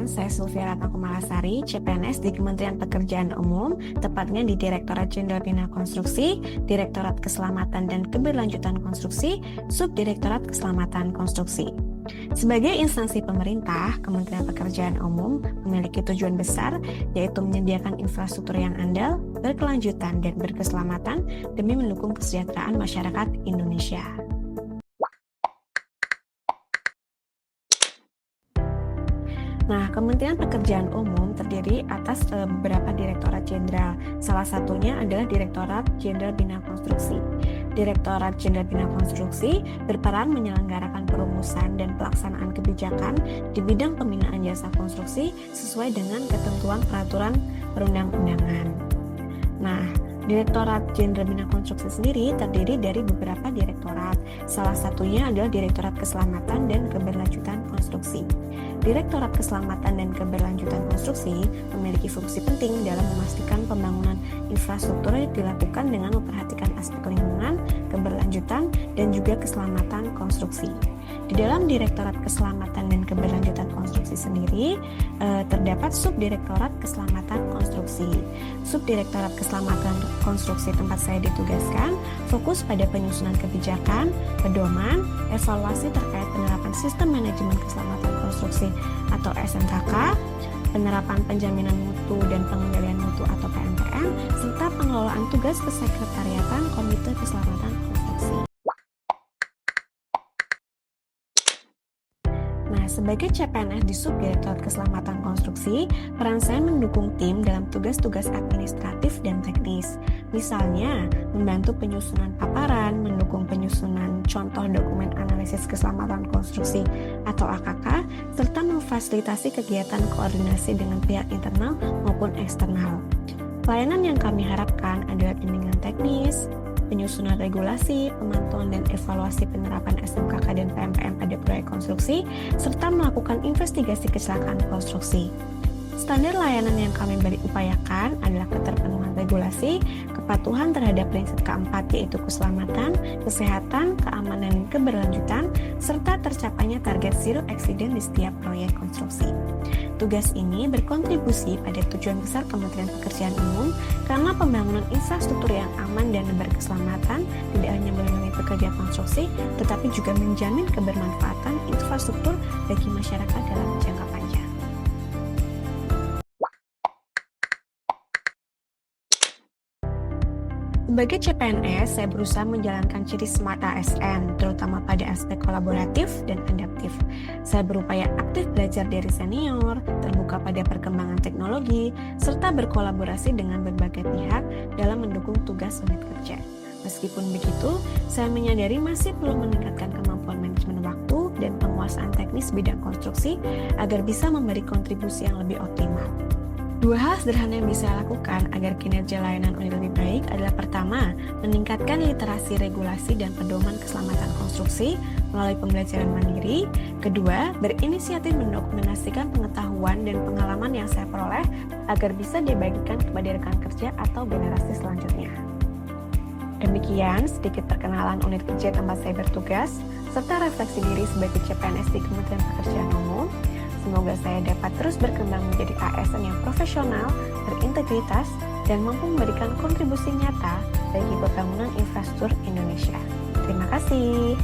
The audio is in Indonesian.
Perkenalkan, saya Sulfia Ratna Kumalasari, CPNS di Kementerian Pekerjaan Umum, tepatnya di Direktorat Jenderal Bina Konstruksi, Direktorat Keselamatan dan Keberlanjutan Konstruksi, Subdirektorat Keselamatan Konstruksi. Sebagai instansi pemerintah, Kementerian Pekerjaan Umum memiliki tujuan besar, yaitu menyediakan infrastruktur yang andal, berkelanjutan, dan berkeselamatan demi mendukung kesejahteraan masyarakat Indonesia. Nah, Kementerian Pekerjaan Umum terdiri atas beberapa direktorat jenderal. Salah satunya adalah Direktorat Jenderal Bina Konstruksi. Direktorat Jenderal Bina Konstruksi berperan menyelenggarakan perumusan dan pelaksanaan kebijakan di bidang pembinaan jasa konstruksi sesuai dengan ketentuan peraturan perundang-undangan. Nah, Direktorat Jenderal Bina Konstruksi sendiri terdiri dari beberapa direktorat. Salah satunya adalah Direktorat Keselamatan dan Keberlanjutan Konstruksi. Direktorat Keselamatan dan Keberlanjutan Konstruksi memiliki fungsi penting dalam memastikan pembangunan infrastruktur dilakukan dengan memperhatikan aspek lingkungan, keberlanjutan, dan juga keselamatan konstruksi. Di dalam Direktorat Keselamatan dan Keberlanjutan Konstruksi sendiri terdapat Subdirektorat Keselamatan Konstruksi. Subdirektorat Keselamatan Konstruksi tempat saya ditugaskan fokus pada penyusunan kebijakan, pedoman, evaluasi terkait penerapan sistem manajemen keselamatan konstruksi atau SMKK, penerapan penjaminan mutu dan pengendalian mutu atau PMPM, serta pengelolaan tugas kesekretariatan Komite Keselamatan Konstruksi. Nah, sebagai CPNS di Subdirektorat Keselamatan Konstruksi, peran saya mendukung tim dalam tugas-tugas administratif dan teknis. Misalnya, membantu penyusunan paparan, mendukung penyusunan contoh dokumen analisis keselamatan konstruksi atau AKK, serta memfasilitasi kegiatan koordinasi dengan pihak internal maupun eksternal. Pelayanan yang kami harapkan adalah bimbingan teknis, penyusunan regulasi, pemantauan dan evaluasi penerapan SMKK dan PMPM pada proyek konstruksi, serta melakukan investigasi kecelakaan konstruksi. Standar layanan yang kami upayakan adalah keterpenuhan regulasi, kepatuhan terhadap prinsip keempat yaitu keselamatan, kesehatan, keamanan, dan keberlanjutan, serta tercapainya target zero accident di setiap proyek konstruksi. Tugas ini berkontribusi pada tujuan besar Kementerian Pekerjaan Umum karena pembangunan infrastruktur yang aman dan berkeselamatan tidak hanya melindungi pekerja konstruksi, tetapi juga menjamin kebermanfaatan infrastruktur bagi masyarakat dalam jangka panjang. Sebagai CPNS, saya berusaha menjalankan ciri Smart ASN, terutama pada aspek kolaboratif dan adaptif. Saya berupaya aktif belajar dari senior, terbuka pada perkembangan teknologi, serta berkolaborasi dengan berbagai pihak dalam mendukung tugas unit kerja. Meskipun begitu, saya menyadari masih perlu meningkatkan kemampuan manajemen waktu dan penguasaan teknis bidang konstruksi agar bisa memberi kontribusi yang lebih optimal. Dua hal sederhana yang bisa saya lakukan agar kinerja layanan unit lebih baik adalah pertama, meningkatkan literasi regulasi dan pedoman keselamatan konstruksi melalui pembelajaran mandiri. Kedua, berinisiatif mendokumentasikan pengetahuan dan pengalaman yang saya peroleh agar bisa dibagikan kepada rekan kerja atau generasi selanjutnya. Demikian sedikit perkenalan unit kerja tempat saya bertugas, serta refleksi diri sebagai CPNS di Kementerian Pekerjaan Umum. Semoga saya dapat terus berkembang menjadi ASN yang profesional, berintegritas, dan mampu memberikan kontribusi nyata bagi pembangunan infrastruktur Indonesia. Terima kasih.